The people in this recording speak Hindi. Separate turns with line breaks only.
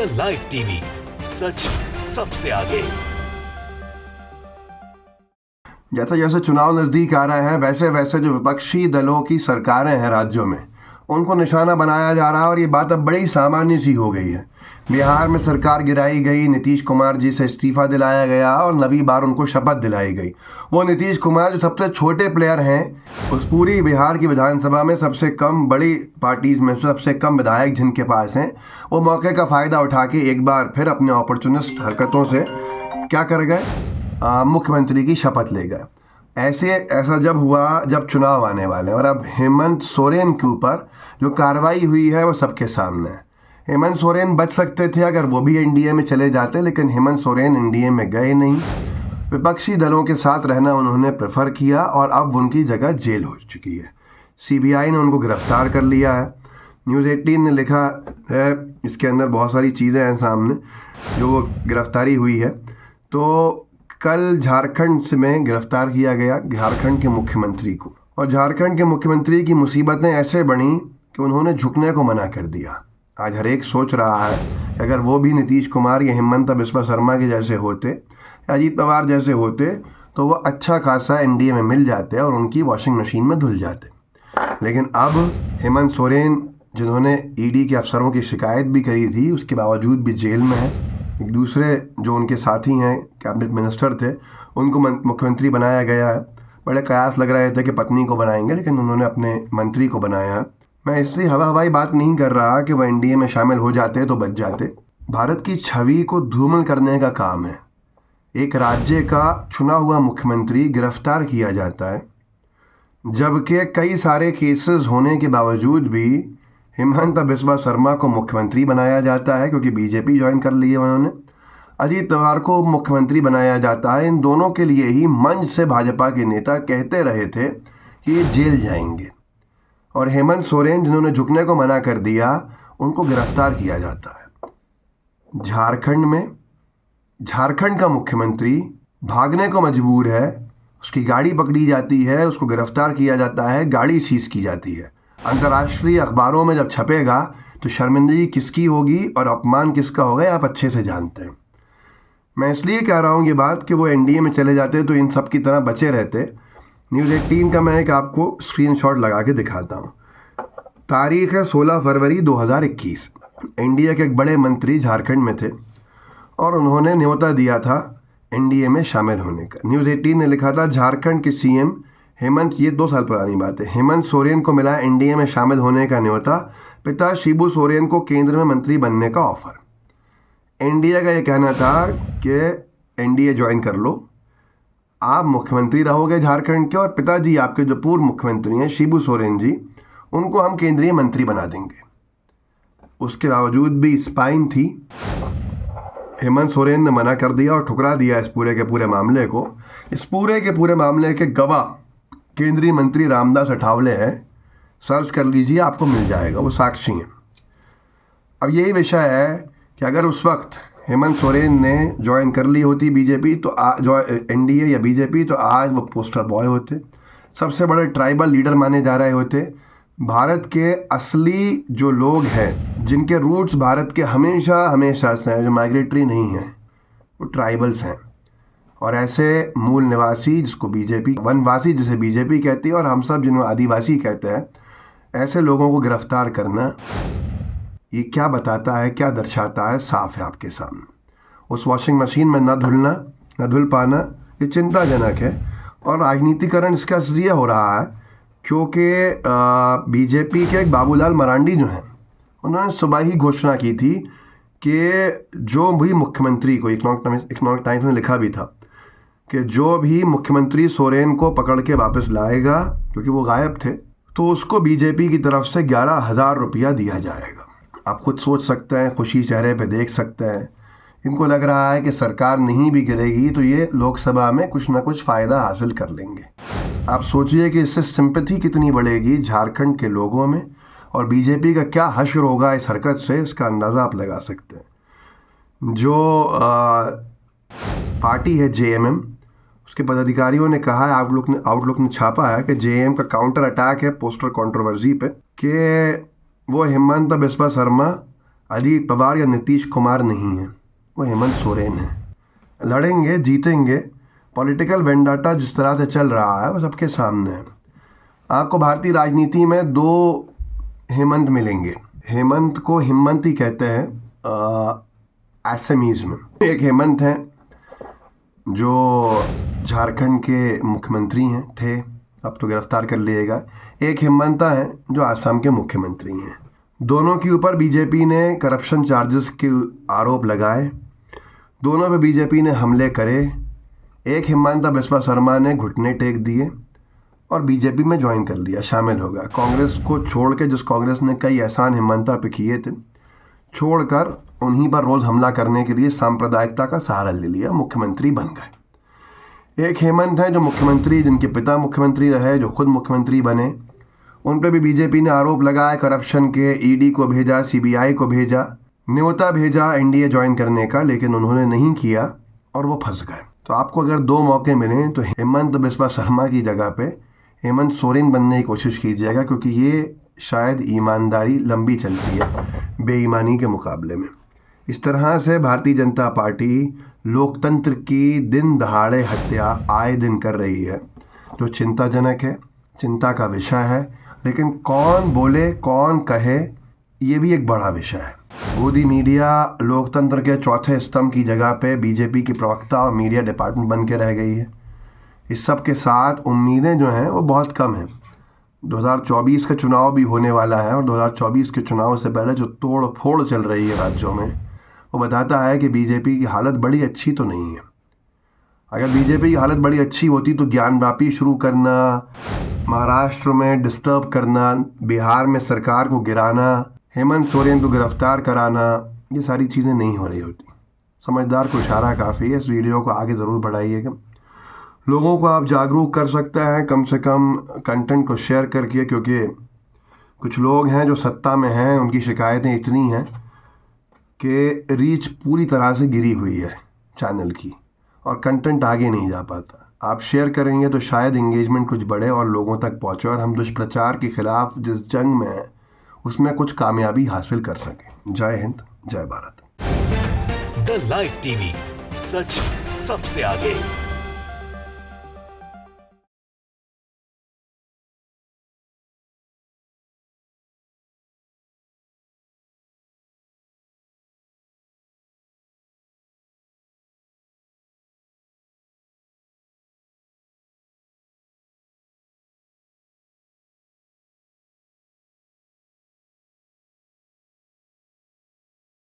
द लाइव टीवी, सच सबसे आगे।
जैसे जैसे चुनाव नज़दीक आ रहे हैं वैसे वैसे जो विपक्षी दलों की सरकारें हैं राज्यों में उनको निशाना बनाया जा रहा है और ये बात अब बड़ी सामान्य सी हो गई है। बिहार में सरकार गिराई गई, नीतीश कुमार जी से इस्तीफा दिलाया गया और नवी बार उनको शपथ दिलाई गई। वो नीतीश कुमार जो सबसे छोटे प्लेयर हैं उस पूरी बिहार की विधानसभा में, सबसे कम बड़ी पार्टीज में से सबसे कम विधायक जिनके पास हैं, वो मौके का फ़ायदा उठा के एक बार फिर अपने अपॉर्चुनिस्ट हरकतों से क्या कर गए, मुख्यमंत्री की शपथ ले गए। ऐसा जब हुआ जब चुनाव आने वाले और अब हेमंत सोरेन के ऊपर जो कार्रवाई हुई है वो सबके सामने है। हेमंत सोरेन बच सकते थे अगर वो भी एनडीए में चले जाते, लेकिन हेमंत सोरेन एनडीए में गए नहीं। विपक्षी दलों के साथ रहना उन्होंने प्रेफर किया और अब उनकी जगह जेल हो चुकी है। सीबीआई ने उनको गिरफ्तार कर लिया है। न्यूज़ 18 ने लिखा है, इसके अंदर बहुत सारी चीज़ें हैं सामने जो वो गिरफ्तारी हुई है। तो कल झारखंड में गिरफ्तार किया गया झारखंड के मुख्यमंत्री को, और झारखंड के मुख्यमंत्री की मुसीबतें ऐसे बढ़ी कि उन्होंने झुकने को मना कर दिया। आज हर एक सोच रहा है कि अगर वो भी नीतीश कुमार या हिमंता बिस्वा शर्मा के जैसे होते, अजीत पवार जैसे होते, तो वो अच्छा खासा एनडीए में मिल जाते और उनकी वॉशिंग मशीन में धुल जाते। लेकिन अब हेमंत सोरेन, जिन्होंने ईडी के अफसरों की शिकायत भी करी थी, उसके बावजूद भी जेल में है। एक दूसरे जो उनके साथी हैं, कैबिनेट मिनिस्टर थे, उनको मुख्यमंत्री बनाया गया है। बड़े कयास लग रहे थे कि पत्नी को बनाएंगे, लेकिन उन्होंने अपने मंत्री को बनाया। मैं इसलिए हवाई बात नहीं कर रहा कि वह एनडीए में शामिल हो जाते तो बच जाते। भारत की छवि को धूमिल करने का काम है। एक राज्य का चुना हुआ मुख्यमंत्री गिरफ्तार किया जाता है, जबकि कई सारे केसेस होने के बावजूद भी हिमंता बिस्वा शर्मा को मुख्यमंत्री बनाया जाता है क्योंकि बीजेपी ज्वाइन कर ली है उन्होंने। अजीत पवार को मुख्यमंत्री बनाया जाता है। इन दोनों के लिए ही मंच से भाजपा के नेता कहते रहे थे कि ये जेल जाएंगे, और हेमंत सोरेन जिन्होंने झुकने को मना कर दिया, उनको गिरफ्तार किया जाता है। झारखंड में झारखंड का मुख्यमंत्री भागने को मजबूर है, उसकी गाड़ी पकड़ी जाती है, उसको गिरफ्तार किया जाता है, गाड़ी सीज की जाती है। अंतर्राष्ट्रीय अखबारों में जब छपेगा तो शर्मिंदगी किसकी होगी और अपमान किसका होगा, आप अच्छे से जानते हैं। मैं इसलिए कह रहा हूँ ये बात कि वो एनडीए में चले जाते तो इन सब की तरह बचे रहते। न्यूज़ 18 का मैं एक आपको स्क्रीनशॉट लगा के दिखाता हूँ। तारीख है 16 फरवरी 2021। एनडीए के एक बड़े मंत्री झारखंड में थे और उन्होंने न्योता दिया था एनडीए में शामिल होने का। न्यूज़ 18 ने लिखा था, झारखंड के सीएम हेमंत, ये 2 साल पुरानी बात है, हेमंत सोरेन को मिला एनडीए में शामिल होने का न्योता, पिता शिबू सोरेन को केंद्र में मंत्री बनने का ऑफर। एनडीए का ये कहना था कि एनडीए ज्वाइन कर लो, आप मुख्यमंत्री रहोगे झारखंड के, और पिताजी आपके जो पूर्व मुख्यमंत्री हैं शिबू सोरेन जी, उनको हम केंद्रीय मंत्री बना देंगे। उसके बावजूद भी स्पाइन थी, हेमंत सोरेन ने मना कर दिया और ठुकरा दिया इस पूरे के पूरे मामले को। इस पूरे के पूरे मामले के गवाह केंद्रीय मंत्री रामदास अठावले हैं, सर्च कर लीजिए आपको मिल जाएगा, वो साक्षी हैं। अब यही विषय है कि अगर उस वक्त हेमंत सोरेन ने ज्वाइन कर ली होती बीजेपी तो एनडीए या बीजेपी, तो आज वो पोस्टर बॉय होते, सबसे बड़े ट्राइबल लीडर माने जा रहे होते। भारत के असली जो लोग हैं, जिनके रूट्स भारत के हमेशा से हैं, जो माइग्रेटरी नहीं हैं, वो ट्राइबल्स हैं। और ऐसे मूल निवासी, जिसको बीजेपी वनवासी जिसे बीजेपी कहती है और हम सब जिन्हें आदिवासी कहते हैं, ऐसे लोगों को गिरफ्तार करना, ये क्या बताता है, क्या दर्शाता है, साफ है आपके सामने। उस वॉशिंग मशीन में न धुलना, न धुल पाना, ये चिंताजनक है। और राजनीतिकरण इसका इसलिए हो रहा है क्योंकि बीजेपी के एक बाबूलाल मरांडी जो हैं, उन्होंने सुबह ही घोषणा की थी कि जो भी मुख्यमंत्री को, इकोनॉमिक टाइम्स में लिखा भी था कि जो भी मुख्यमंत्री सोरेन को पकड़ के वापस लाएगा, क्योंकि वो गायब थे, तो उसको बीजेपी की तरफ से 11,000 रुपया दिया जाएगा। आप खुद सोच सकते हैं, खुशी चेहरे पे देख सकते हैं। इनको लग रहा है कि सरकार नहीं भी गिरेगी तो ये लोकसभा में कुछ ना कुछ फ़ायदा हासिल कर लेंगे। आप सोचिए कि इससे सिंपैथी कितनी बढ़ेगी झारखंड के लोगों में, और बीजेपी का क्या हश्र होगा इस हरकत से, इसका अंदाज़ा आप लगा सकते हैं। जो पार्टी है जेएमएम, उसके पदाधिकारियों ने कहा है, आउटलुक ने छापा है कि जेएम का काउंटर अटैक है पोस्टर कंट्रोवर्सी पे, कि वो हेमंता बिस्वा शर्मा अजीत पवार या नीतीश कुमार नहीं है, वो हेमंत सोरेन है। लड़ेंगे, जीतेंगे। पॉलिटिकल वेंडाटा जिस तरह से चल रहा है वो सबके सामने है। आपको भारतीय राजनीति में दो हेमंत मिलेंगे। हेमंत को हिम्मंत ही कहते हैं एसएमईज में। एक हेमंत हैं जो झारखंड के मुख्यमंत्री हैं थे, अब तो गिरफ्तार कर लिएगा। एक हेमंता हैं जो आसाम के मुख्यमंत्री हैं। दोनों के ऊपर बीजेपी ने करप्शन चार्जेस के आरोप लगाए, दोनों पे बीजेपी ने हमले करे। एक हिमंता बिस्वा शर्मा ने घुटने टेक दिए और बीजेपी में ज्वाइन कर लिया, शामिल हो गया। कांग्रेस को छोड़ के, जिस कांग्रेस ने कई एहसान हिमंता पे किए थे, छोड़कर उन्हीं पर रोज़ हमला करने के लिए सांप्रदायिकता का सहारा ले लिया, मुख्यमंत्री बन गए। एक हेमंत है जो मुख्यमंत्री, जिनके पिता मुख्यमंत्री रहे, जो खुद मुख्यमंत्री बने, उन पर भी बीजेपी ने आरोप लगाए करप्शन के। ईडी को भेजा, सीबीआई को भेजा, न्योता भेजा एनडीए ज्वाइन करने का, लेकिन उन्होंने नहीं किया और वो फंस गए। तो आपको अगर दो मौके मिले तो हेमंत बिस्वा शर्मा की जगह पे हेमंत सोरेन बनने की कोशिश कीजिएगा, क्योंकि ये शायद ईमानदारी लंबी चलती है बेईमानी के मुकाबले में। इस तरह से भारतीय जनता पार्टी लोकतंत्र की दिन दहाड़े हत्या आए दिन कर रही है, जो चिंताजनक है, चिंता का विषय है। लेकिन कौन बोले, कौन कहे, ये भी एक बड़ा विषय है। गोदी मीडिया लोकतंत्र के चौथे स्तंभ की जगह पे बीजेपी की प्रवक्ता और मीडिया डिपार्टमेंट बन के रह गई है। इस सब के साथ उम्मीदें जो हैं वो बहुत कम हैं। 2024 का चुनाव भी होने वाला है और 2024 के चुनाव से पहले जो तोड़ फोड़ चल रही है राज्यों में, वो बताता है कि बीजेपी की हालत बड़ी अच्छी तो नहीं है। अगर बीजेपी की हालत बड़ी अच्छी होती तो ज्ञानवापी शुरू करना, महाराष्ट्र में डिस्टर्ब करना, बिहार में सरकार को गिराना, हेमंत सोरेन को गिरफ्तार कराना, ये सारी चीज़ें नहीं हो रही होती। समझदार को इशारा काफ़ी है। इस वीडियो को आगे ज़रूर बढ़ाइएगा, लोगों को आप जागरूक कर सकते हैं, कम से कम कंटेंट को शेयर करके, क्योंकि कुछ लोग हैं जो सत्ता में हैं, उनकी शिकायतें इतनी हैं कि रीच पूरी तरह से गिरी हुई है चैनल की और कंटेंट आगे नहीं जा पाता। आप शेयर करेंगे तो शायद एंगेजमेंट कुछ बढ़े और लोगों तक पहुँचे और हम दुष्प्रचार के खिलाफ जिस जंग में हैं उसमें कुछ कामयाबी हासिल कर सकें। जय हिंद, जय भारत।
द लाइव टीवी, सच सबसे आगे।